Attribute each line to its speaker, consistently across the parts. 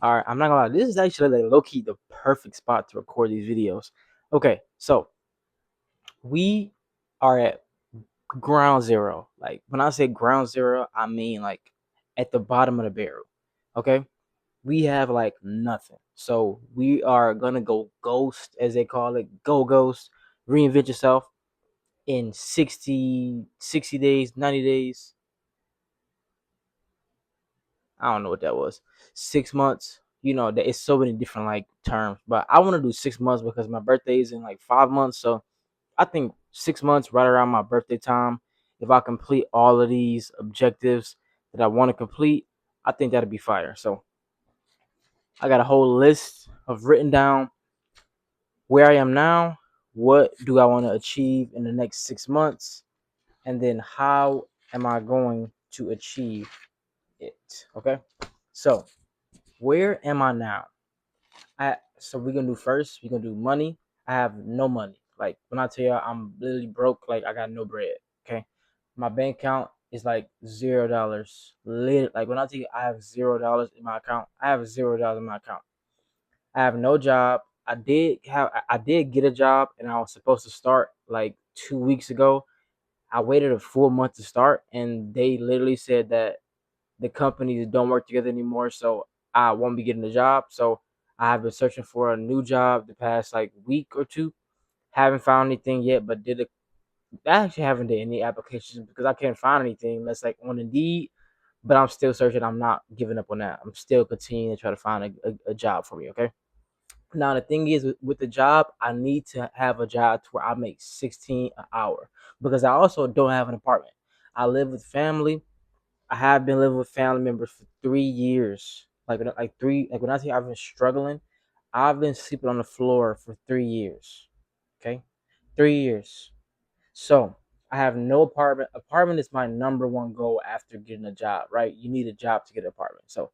Speaker 1: All right, I'm not gonna lie. This is actually like low key the perfect spot to record these videos. Okay, so we are at ground zero. Like when I say ground zero, I mean like at the bottom of the barrel. Okay, we have like nothing. So we are gonna go ghost, as they call it, go ghost, reinvent yourself in 60 days, 90 days. I don't know what that was. 6 months. You know, it's so many different like terms, but I want to do 6 months because my birthday is in like 5 months. So I think 6 months, right around my birthday time, if I complete all of these objectives that I want to complete, I think that'd be fire. So I got a whole list of written down where I am now, what do I want to achieve in the next 6 months, and then how am I going to achieve it? Okay. So where am I now? So we're gonna do first. We're gonna do money. I have no money. Like when I tell you I'm literally broke, like I got no bread. Okay, my bank account is like $0. Like when I tell you I have $0 in my account, I have $0 in my account. I have no job. I did get a job, and I was supposed to start like 2 weeks ago. I waited a full month to start, and they literally said that the companies don't work together anymore, so I won't be getting a job. So I have been searching for a new job the past like week or two. Haven't found anything yet, but I actually haven't did any applications because I can't find anything that's like on Indeed. But I'm still searching. I'm not giving up on that. I'm still continuing to try to find a job for me. Okay. Now the thing is with the job, I need to have a job to where I make 16 an hour because I also don't have an apartment. I live with family. I have been living with family members for 3 years. Like when I say I've been struggling, I've been sleeping on the floor for 3 years. Okay, 3 years. So I have no apartment. Apartment is my number one goal after getting a job. Right? You need a job to get an apartment. So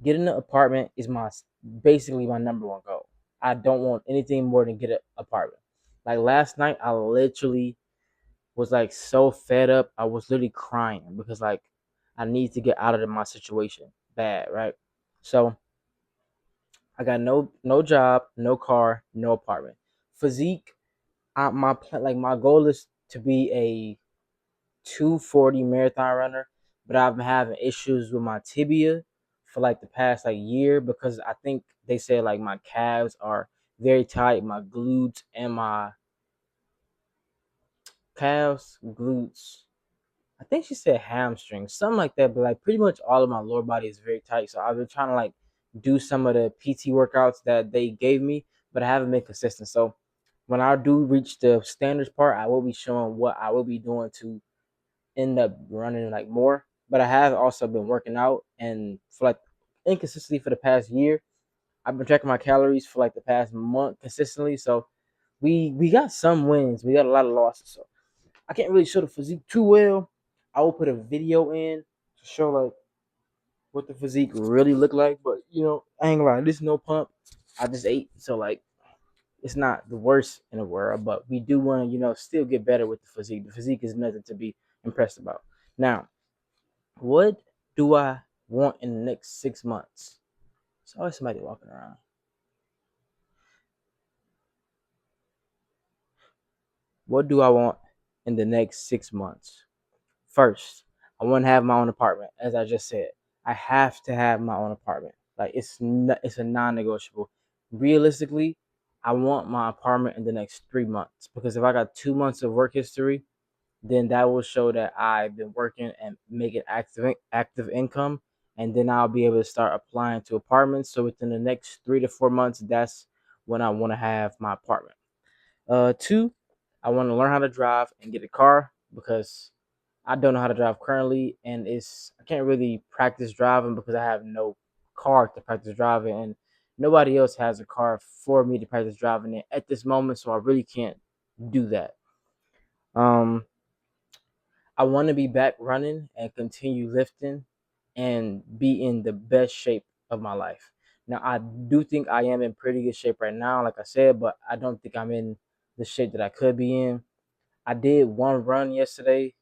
Speaker 1: getting an apartment is my basically my number one goal. I don't want anything more than get an apartment. Like last night, I literally was like so fed up. I was literally crying because like I need to get out of my situation bad, right? So I got no job, no car, no apartment. Physique, my goal is to be a 240 marathon runner, but I've been having issues with my tibia for like the past like year because I think they say like my calves are very tight, my glutes and my calves, glutes, I think she said hamstrings, something like that. But like pretty much all of my lower body is very tight. So I've been trying to like do some of the PT workouts that they gave me, but I haven't been consistent. So when I do reach the standards part, I will be showing what I will be doing to end up running like more. But I have also been working out and for like inconsistently for the past year. I've been tracking my calories for like the past month consistently. So we got some wins. We got a lot of losses. So I can't really show the physique too well. I will put a video in to show like what the physique really look like. But I ain't gonna lie, this no pump. I just ate, so like it's not the worst in the world. But we do want to, still get better with the physique. The physique is nothing to be impressed about. Now, what do I want in the next 6 months? There's always somebody walking around. What do I want in the next 6 months? First, I want to have my own apartment. As I just said, I have to have my own apartment. Like it's a non-negotiable. Realistically, I want my apartment in the next 3 months because if I got 2 months of work history, then that will show that I've been working and making active income, and then I'll be able to start applying to apartments. So within the next 3 to 4 months, that's when I want to have my apartment. Two, I want to learn how to drive and get a car because I don't know how to drive currently, and I can't really practice driving because I have no car to practice driving, and nobody else has a car for me to practice driving in at this moment, so I really can't do that. Um, I want to be back running and continue lifting and be in the best shape of my life. Now, I do think I am in pretty good shape right now, like I said, but I don't think I'm in the shape that I could be in. I did one run yesterday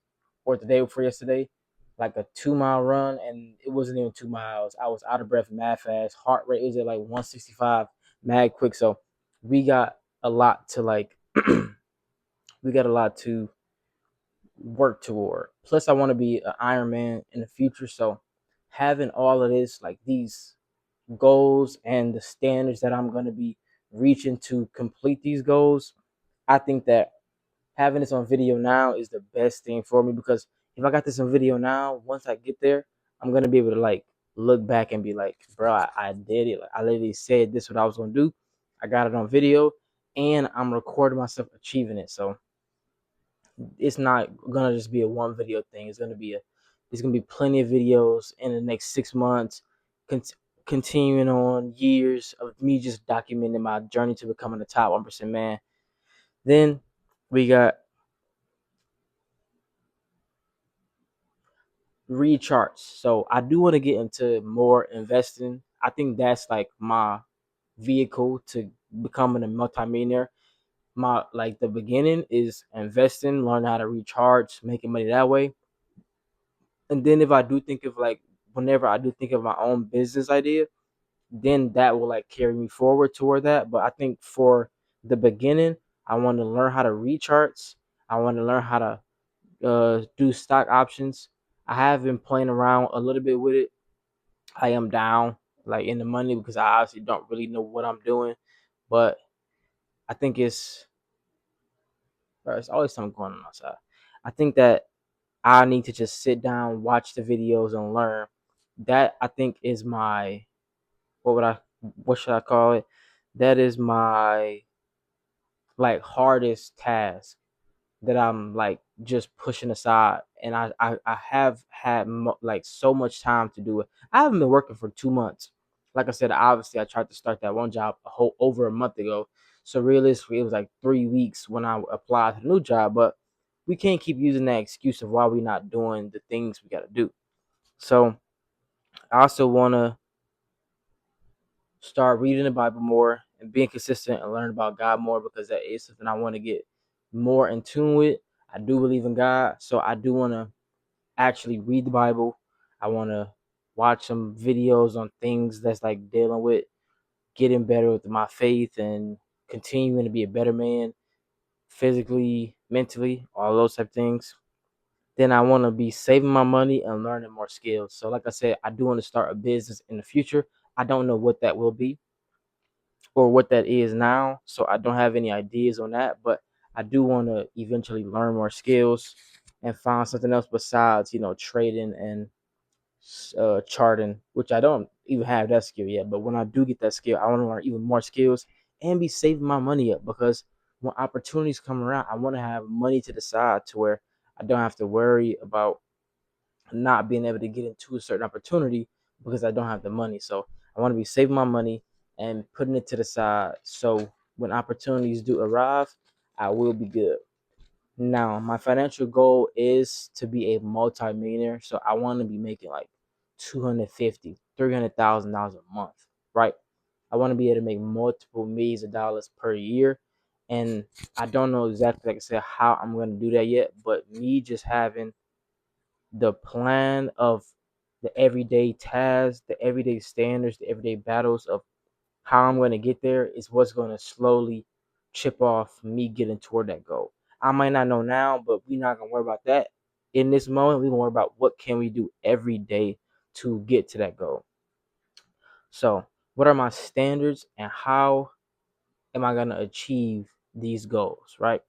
Speaker 1: or the day before yesterday, like a 2 mile run, and it wasn't even 2 miles. I was out of breath, mad fast. Heart rate was at like 165, mad quick. So we got a lot to like, we got a lot to work toward. Plus, I want to be an Iron Man in the future. So having all of this, like these goals and the standards that I'm going to be reaching to complete these goals, I think that having this on video now is the best thing for me, because if I got this on video now, once I get there, I'm gonna be able to like look back and be like, bro, I did it. Like I literally said this what I was gonna do. I got it on video, and I'm recording myself achieving it. So it's not gonna just be a one video thing. It's gonna be plenty of videos in the next 6 months, con- continuing on years of me just documenting my journey to becoming the top 1% man. Then we got read charts. So I do want to get into more investing. I think that's like my vehicle to becoming a multimillionaire. My like the beginning is investing, learn how to read charts, making money that way. And then if I do think of like whenever I do think of my own business idea, then that will like carry me forward toward that. But I think for the beginning, I want to learn how to read charts. I want to learn how to do stock options. I have been playing around a little bit with it. I am down like in the money because I obviously don't really know what I'm doing, but I think it's always something going on outside. I think that I need to just sit down, watch the videos, and learn. That I think is my what should I call it? That is my like hardest task that I'm like just pushing aside, and I have had like so much time to do it. I haven't been working for 2 months. Like I said, obviously I tried to start that one job over a month ago. So realistically, it was like 3 weeks when I applied to the new job. But we can't keep using that excuse of why we're not doing the things we got to do. So I also want to start reading the Bible more and being consistent and learn about God more, because that is something I want to get more in tune with. I do believe in God, so I do want to actually read the Bible. I want to watch some videos on things that's like dealing with getting better with my faith and continuing to be a better man physically, mentally, all those type of things. Then I want to be saving my money and learning more skills. So like I said, I do want to start a business in the future. I don't know what that will be or what that is now, so I don't have any ideas on that, but I do want to eventually learn more skills and find something else besides, trading and charting, which I don't even have that skill yet. But when I do get that skill, I want to learn even more skills and be saving my money up, because when opportunities come around, I want to have money to the side to where I don't have to worry about not being able to get into a certain opportunity because I don't have the money. So I want to be saving my money and putting it to the side, so when opportunities do arrive, I will be good. Now, my financial goal is to be a multimillionaire. So I want to be making like 250, $300,000 a month, right? I want to be able to make multiple millions of dollars per year. And I don't know exactly, like I said, how I'm going to do that yet. But me just having the plan of the everyday tasks, the everyday standards, the everyday battles of how I'm going to get there is what's going to slowly chip off me getting toward that goal. I might not know now, but we're not going to worry about that in this moment. We're going to worry about what can we do every day to get to that goal. So, what are my standards and how am I going to achieve these goals, right?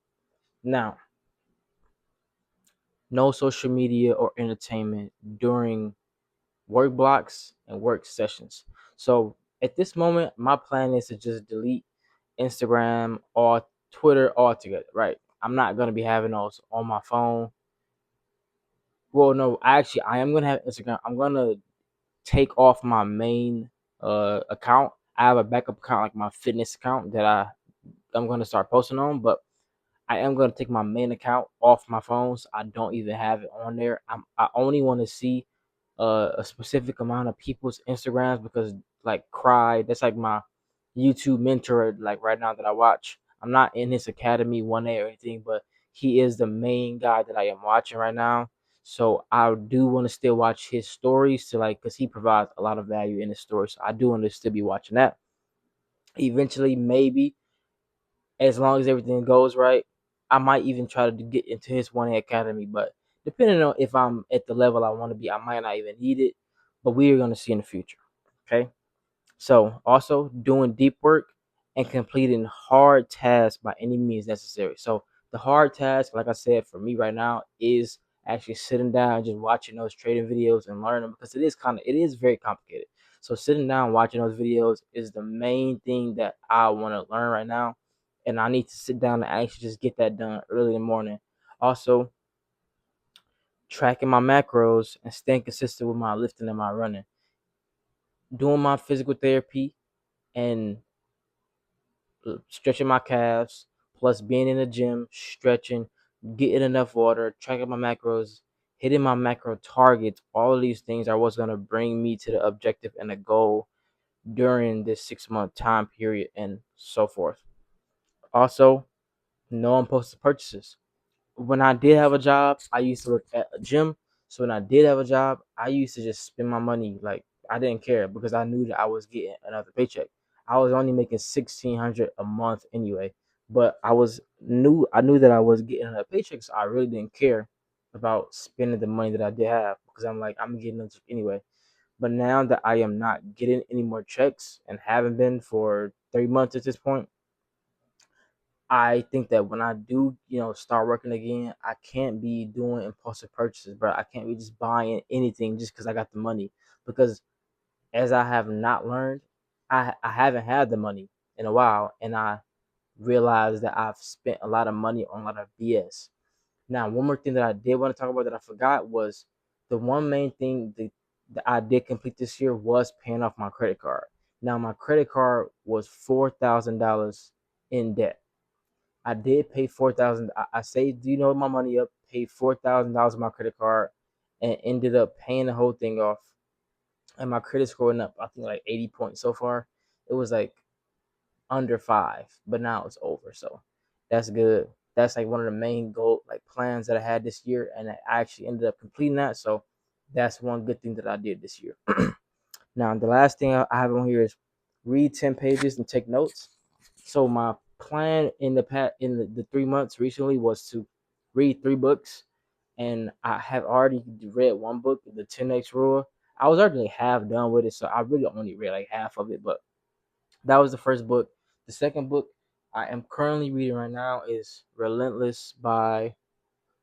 Speaker 1: Now, no social media or entertainment during work blocks and work sessions. So at this moment, my plan is to just delete Instagram or Twitter altogether, right? I'm not gonna be having those on my phone. Well, no, actually, I am gonna have Instagram. I'm gonna take off my main account. I have a backup account, like my fitness account, that I'm gonna start posting on, but I am gonna take my main account off my phone. So I don't even have it on there. I only want to see a specific amount of people's Instagrams, because like Cry, that's like my YouTube mentor, like right now that I watch. I'm not in his academy 1A or anything, but he is the main guy that I am watching right now. So I do want to still watch his stories to like, cause he provides a lot of value in his story. So I do want to still be watching that. Eventually, maybe as long as everything goes right, I might even try to get into his 1A Academy. But depending on if I'm at the level I want to be, I might not even need it. But we are going to see in the future. Okay. So also doing deep work and completing hard tasks by any means necessary. So the hard task, like I said, for me right now is actually sitting down, just watching those trading videos and learning because it is very complicated. So sitting down watching those videos is the main thing that I want to learn right now. And I need to sit down and actually just get that done early in the morning. Also, tracking my macros and staying consistent with my lifting and my running. Doing my physical therapy and stretching my calves, plus being in the gym, stretching, getting enough water, tracking my macros, hitting my macro targets. All of these things are what's going to bring me to the objective and the goal during this 6 month time period and so forth. Also, no impulsive purchases. When I did have a job, I used to work at a gym. So when I did have a job, I used to just spend my money like I didn't care because I knew that I was getting another paycheck. I was only making 1,600 a month anyway, but I knew that I was getting another paycheck, so I really didn't care about spending the money that I did have because I'm like I'm getting it anyway. But now that I am not getting any more checks and haven't been for 3 months at this point, I think that when I do, start working again, I can't be doing impulsive purchases, bro. I can't be just buying anything just because I got the money. Because as I have not learned, I haven't had the money in a while, and I realized that I've spent a lot of money on a lot of BS. Now, one more thing that I did want to talk about that I forgot was the one main thing that I did complete this year was paying off my credit card. Now, my credit card was $4,000 in debt. I did pay 4,000. I saved, my money up, paid $4,000 on my credit card, and ended up paying the whole thing off. And my credit score went up, I think like 80 points so far. It was like under 5, but now it's over. So that's good. That's like one of the main goal like plans that I had this year, and I actually ended up completing that. So that's one good thing that I did this year. Now, the last thing I have on here is read 10 pages and take notes. So my plan in the 3 months recently was to read 3 books, and I have already read one book, the 10x Rule. I was already half done with it, so I really only read like half of it. But that was the first book. The second book I am currently reading right now is Relentless by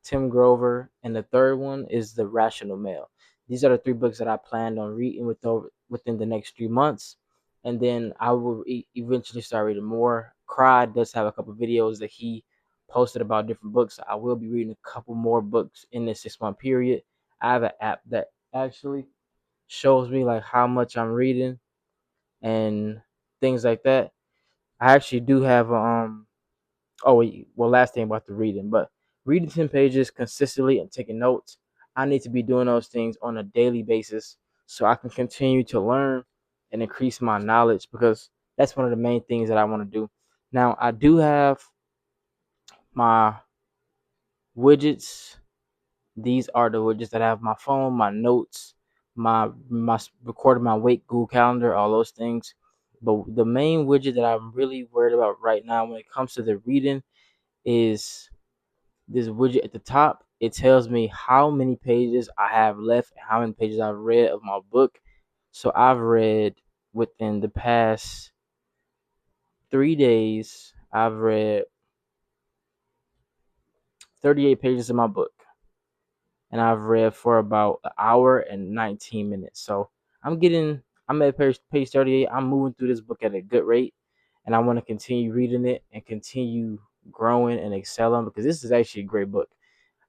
Speaker 1: Tim Grover, and the third one is The Rational Male. These are the 3 books that I planned on reading within the next 3 months, and then I will eventually start reading more. Cry does have a couple videos that he posted about different books. I will be reading a couple more books in this 6 month period. I have an app that actually shows me like how much I'm reading and things like that. I actually do have Oh, wait, well, last thing about the reading, but reading 10 pages consistently and taking notes, I need to be doing those things on a daily basis so I can continue to learn and increase my knowledge because that's one of the main things that I want to do. Now, I do have my widgets. These are the widgets that I have my phone, my notes, my recording my weight, Google Calendar, all those things. But the main widget that I'm really worried about right now when it comes to the reading is this widget at the top. It tells me how many pages I have left and how many pages I've read of my book. So I've read within the past 3 days, I've read 38 pages of my book. And I've read for about an hour and 19 minutes. So I'm at page 38. I'm moving through this book at a good rate. And I want to continue reading it and continue growing and excelling because this is actually a great book.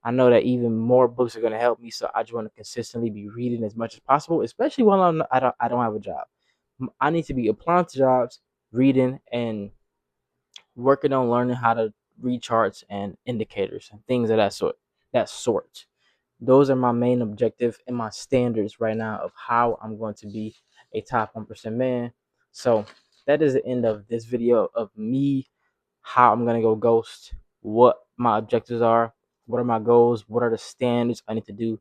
Speaker 1: I know that even more books are going to help me, so I just want to consistently be reading as much as possible, especially while I don't have a job. I need to be applying to jobs, reading, and working on learning how to read charts and indicators and things of that sort. That sort. Those are my main objective and my standards right now of how I'm going to be a top 1% man. So that is the end of this video of me, how I'm going to go ghost, what my objectives are, what are my goals, what are the standards I need to do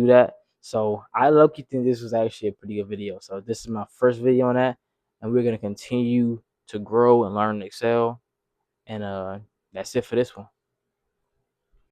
Speaker 1: that. So I low-key think this was actually a pretty good video. So this is my first video on that, and we're gonna continue to grow and learn and excel. And that's it for this one.